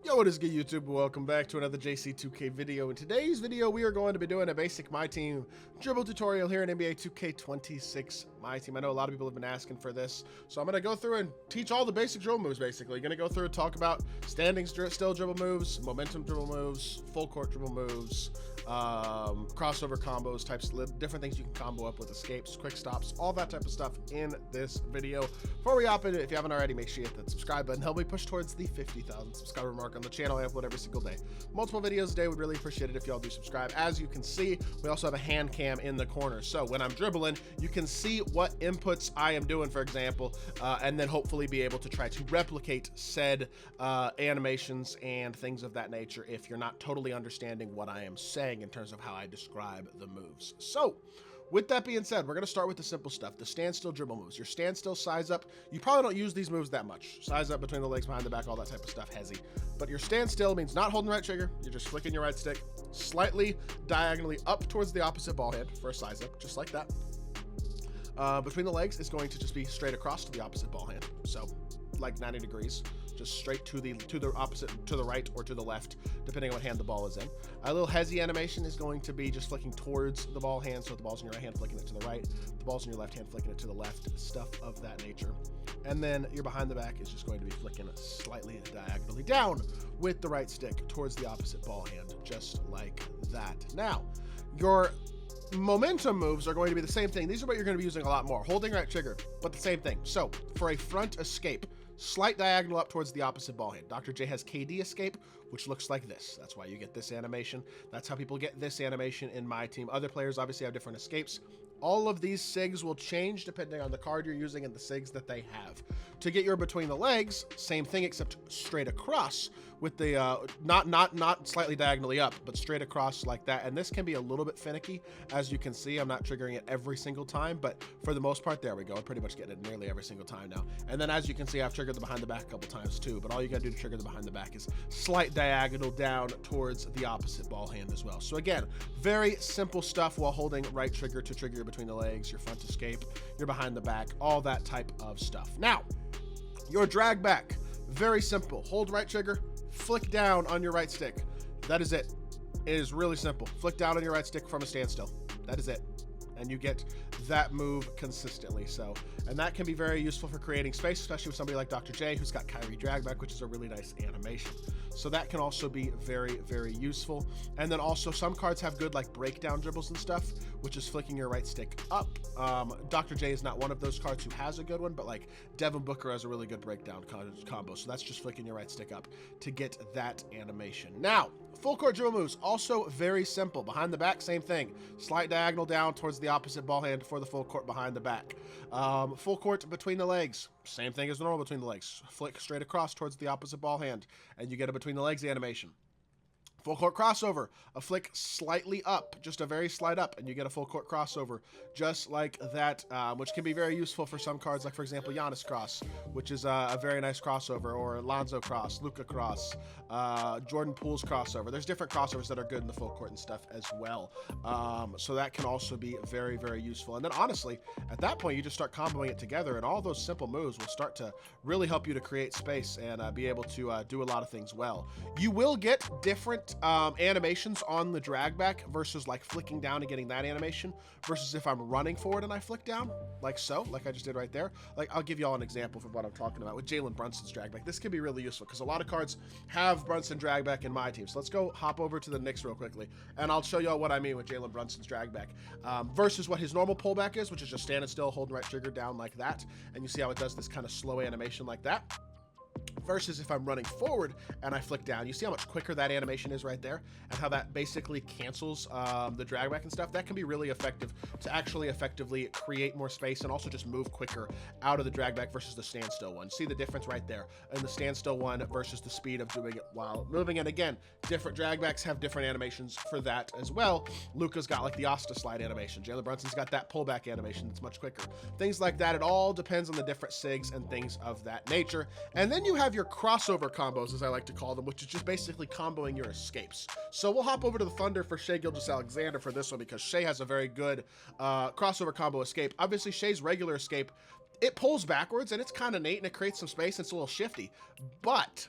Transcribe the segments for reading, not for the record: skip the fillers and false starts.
Yo, what is good, YouTube? Welcome back to another JC2K video. In today's video, we are going to be doing a basic MyTEAM dribble tutorial here in NBA 2K26 MyTEAM. I know a lot of people have been asking for this, so I'm going to go through and teach all the basic dribble moves, basically. Going to go through and talk about standing still dribble moves, momentum dribble moves, full court dribble moves, crossover combos, types, different things you can combo up with, escapes, quick stops, all that type of stuff in this video. Before we hop into it, if you haven't already, make sure you hit that subscribe button. Help me push towards the 50,000 subscriber mark on the channel. I upload every single day. Multiple videos a day. Would really appreciate it if y'all do subscribe. As you can see, we also have a hand cam in the corner. So when I'm dribbling, you can see what inputs I am doing, for example, and then hopefully be able to try to replicate said animations and things of that nature if you're not totally understanding what I am saying in terms of how I describe the moves. So with that being said, we're going to start with the simple stuff, the standstill dribble moves. Your standstill, size up. You probably don't use these moves that much. Size up, between the legs, behind the back, all that type of stuff, hezzy. But your standstill means not holding the right trigger. You're just flicking your right stick slightly diagonally up towards the opposite ball hand for a size up, just like that. Between the legs is going to just be straight across to the opposite ball hand. So like 90 degrees. Just straight to the opposite, to the right or to the left, depending on what hand the ball is in. A little hezzy animation is going to be just flicking towards the ball hand, so the ball's in your right hand, flicking it to the right, the ball's in your left hand, flicking it to the left, stuff of that nature. And then your behind the back is just going to be flicking slightly diagonally down with the right stick towards the opposite ball hand, just like that. Now, your momentum moves are going to be the same thing. These are what you're going to be using a lot more. Holding right trigger, but the same thing. So for a front escape, slight diagonal up towards the opposite ball hand. Dr. J has KD escape, which looks like this. That's why you get this animation. That's how people get this animation in MyTEAM. Other players obviously have different escapes. All of these SIGs will change depending on the card you're using and the SIGs that they have. To get your between the legs, same thing except straight across with the not slightly diagonally up, but straight across like that. And this can be a little bit finicky. As you can see, I'm not triggering it every single time, but for the most part, there we go. I'm pretty much getting it nearly every single time now. And then as you can see, I've triggered the behind the back a couple times too, but all you gotta do to trigger the behind the back is slight diagonal down towards the opposite ball hand as well. So again, very simple stuff while holding right trigger to trigger your between the legs, your front escape, your behind the back, all that type of stuff. Now, your drag back, very simple. Hold right trigger, flick down on your right stick. That is it. It is really simple. Flick down on your right stick from a standstill. That is it. And you get that move consistently. So, and that can be very useful for creating space, especially with somebody like Dr. J, who's got Kyrie drag back, which is a really nice animation. So that can also be very, very useful. And then also some cards have good like breakdown dribbles and stuff, which is flicking your right stick up. Dr. J is not one of those cards who has a good one, but like Devin Booker has a really good breakdown combo. So that's just flicking your right stick up to get that animation. Now, full court dribble moves, also very simple. Behind the back, same thing. Slight diagonal down towards the opposite ball hand for the full court behind the back. Full court between the legs, same thing as normal between the legs. Flick straight across towards the opposite ball hand, and you get a between the legs animation. Full court crossover, a flick slightly up, just a very slight up, and you get a full court crossover just like that, which can be very useful for some cards, like for example Giannis cross, which is a very nice crossover, or Lonzo cross, Luka cross, Jordan Poole's crossover. There's different crossovers that are good in the full court and stuff as well. So that can also be very, very useful. And then honestly, at that point, you just start comboing it together, and all those simple moves will start to really help you to create space and be able to do a lot of things well. You will get different animations on the drag back versus like flicking down and getting that animation versus if I'm running forward and I flick down like so, like I just did right there. Like I'll give you all an example of what I'm talking about with Jalen Brunson's drag back. This can be really useful because a lot of cards have Brunson drag back in MyTEAM. So let's go hop over to the Knicks real quickly and I'll show you all what I mean with Jalen Brunson's drag back versus what his normal pullback is, which is just standing still, holding right trigger down like that. And you see how it does this kind of slow animation like that. Versus if I'm running forward and I flick down, you see how much quicker that animation is right there and how that basically cancels the drag back and stuff. That can be really effective to actually effectively create more space and also just move quicker out of the drag back versus the standstill one. See the difference right there in the standstill one versus the speed of doing it while moving. And again, different drag backs have different animations for that as well. Luka's got like the Asta slide animation. Jalen Brunson's got that pullback animation that's much quicker. Things like that. It all depends on the different SIGs and things of that nature. And then you have your crossover combos, as I like to call them, which is just basically comboing your escapes. So we'll hop over to the Thunder for Shai Gilgeous-Alexander for this one because Shai has a very good crossover combo escape. Obviously, Shai's regular escape, it pulls backwards and it's kind of neat and it creates some space and it's a little shifty, but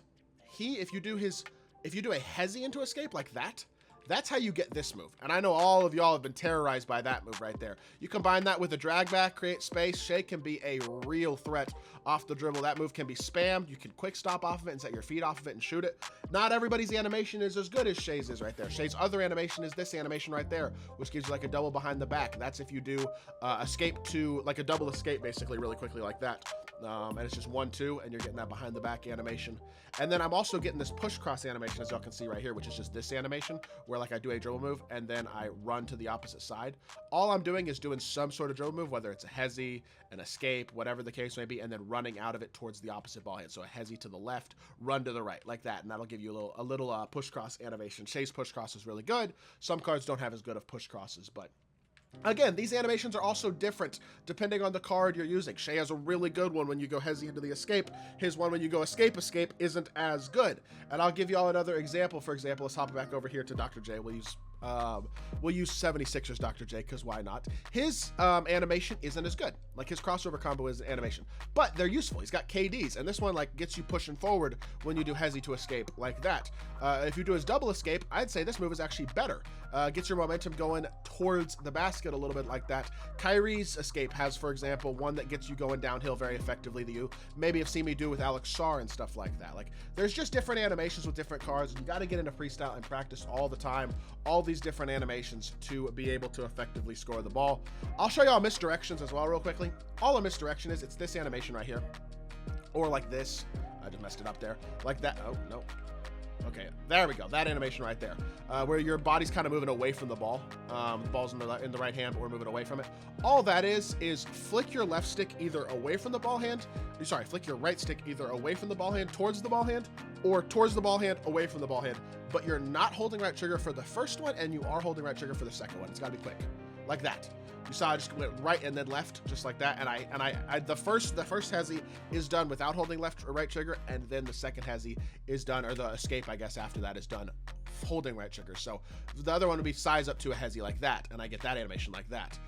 if you do a hezzy into escape like that, that's how you get this move. And I know all of y'all have been terrorized by that move right there. You combine that with a drag back, create space. Shay can be a real threat off the dribble. That move can be spammed. You can quick stop off of it and set your feet off of it and shoot it. Not everybody's animation is as good as Shay's is right there. Shay's other animation is this animation right there, which gives you like a double behind the back. That's if you do escape to like a double escape basically really quickly like that. And it's just 1-2 and you're getting that behind the back animation. And then I'm also getting this push cross animation, as y'all can see right here, which is just this animation where like I do a dribble move and then I run to the opposite side. All I'm doing is doing some sort of dribble move, whether it's a hezzy, an escape, whatever the case may be, and then running out of it towards the opposite ball hand. So a hezzy to the left, run to the right like that, and that'll give you a little push cross animation. Shay's push cross is really good. Some cards don't have as good of push crosses, but again, these animations are also different depending on the card you're using. Shay has a really good one when you go hezzy into the escape. His one when you go escape isn't as good. And I'll give y'all another example. For example, let's hop back over here to Dr. J. We'll use 76ers Dr. J, because why not? His animation isn't as good. Like his crossover combo is animation, but they're useful. He's got KDs, and this one like gets you pushing forward when you do hezzy to escape like that. If you do his double escape, I'd say this move is actually better. Gets your momentum going towards the basket a little bit like that. Kyrie's escape has, for example, one that gets you going downhill very effectively that you maybe have seen me do with Alex Sarr and stuff like that. Like there's just different animations with different cards. You got to get into freestyle and practice all the time, all these different animations to be able to effectively score the ball. I'll show y'all misdirections as well real quickly. All a misdirection is, it's this animation right here, or like this. I just messed it up there, like that. Oh no. Okay, there we go. That animation right there, where your body's kind of moving away from the ball. The ball's in the right hand, but we're moving away from it. All that is flick your left stick either away from the ball hand. Sorry, flick your right stick either away from the ball hand towards the ball hand, or towards the ball hand away from the ball hand. But you're not holding right trigger for the first one, and you are holding right trigger for the second one. It's got to be quick, like that. You saw I just went right and then left, just like that. And I the first hezzy is done without holding left or right trigger, and then the second hezzy is done, or the escape, I guess, after that is done holding right trigger. So the other one would be size up to a hezzy like that, and I get that animation like that.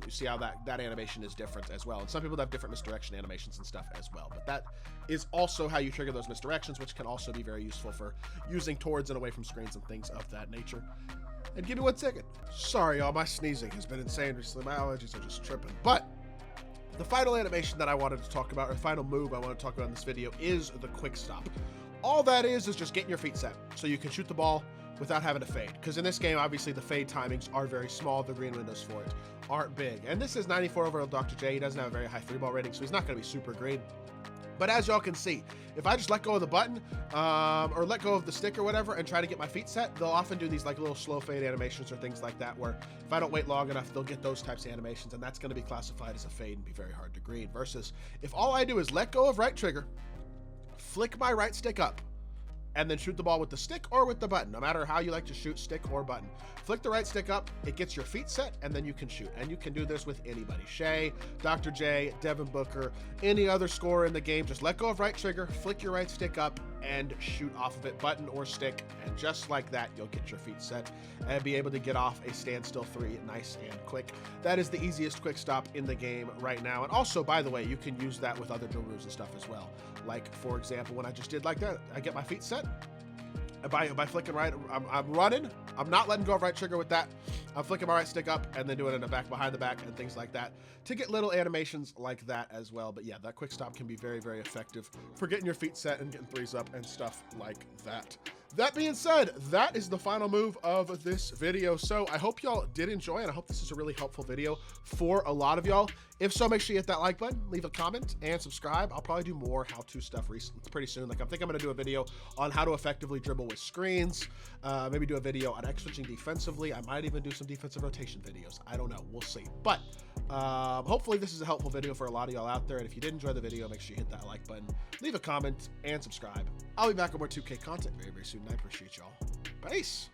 You see how that animation is different as well. And some people have different misdirection animations and stuff as well. But that is also how you trigger those misdirections, which can also be very useful for using towards and away from screens and things of that nature. And give me 1 second. Sorry, y'all, my sneezing has been insane recently. My allergies are just tripping. But the final animation that I wanted to talk about, or the final move I want to talk about in this video, is the quick stop. All that is just getting your feet set so you can shoot the ball without having to fade. Because in this game, obviously, the fade timings are very small. The green windows for it aren't big. And this is 94 overall Dr. J. He doesn't have a very high 3-ball rating, so he's not going to be super green. But as y'all can see, if I just let go of the button or let go of the stick or whatever and try to get my feet set, they'll often do these like little slow fade animations or things like that, where if I don't wait long enough, they'll get those types of animations, and that's going to be classified as a fade and be very hard to green. Versus if all I do is let go of right trigger, flick my right stick up, and then shoot the ball with the stick or with the button, no matter how you like to shoot, stick or button. Flick the right stick up, it gets your feet set, and then you can shoot. And you can do this with anybody. Shay, Dr. J, Devin Booker, any other scorer in the game. Just let go of right trigger, flick your right stick up, and shoot off of it, button or stick. And just like that, you'll get your feet set and be able to get off a standstill 3 nice and quick. That is the easiest quick stop in the game right now. And also, by the way, you can use that with other dribble moves and stuff as well. Like, for example, when I just did like that, I get my feet set. By flicking right, I'm running. I'm not letting go of right trigger with that. I'm flicking my right stick up and then doing it in the back, behind the back, and things like that to get little animations like that as well. But yeah, that quick stop can be very, very effective for getting your feet set and getting threes up and stuff like that. That being said, that is the final move of this video. So I hope y'all did enjoy, and I hope this is a really helpful video for a lot of y'all. If so, make sure you hit that like button, leave a comment, and subscribe. I'll probably do more how-to stuff pretty soon. Like, I think I'm going to do a video on how to effectively dribble with screens. Maybe do a video on X-switching defensively. I might even do some defensive rotation videos. I don't know. We'll see. But hopefully this is a helpful video for a lot of y'all out there. And if you did enjoy the video, make sure you hit that like button, leave a comment, and subscribe. I'll be back with more 2K content very, very soon. I appreciate y'all. Peace.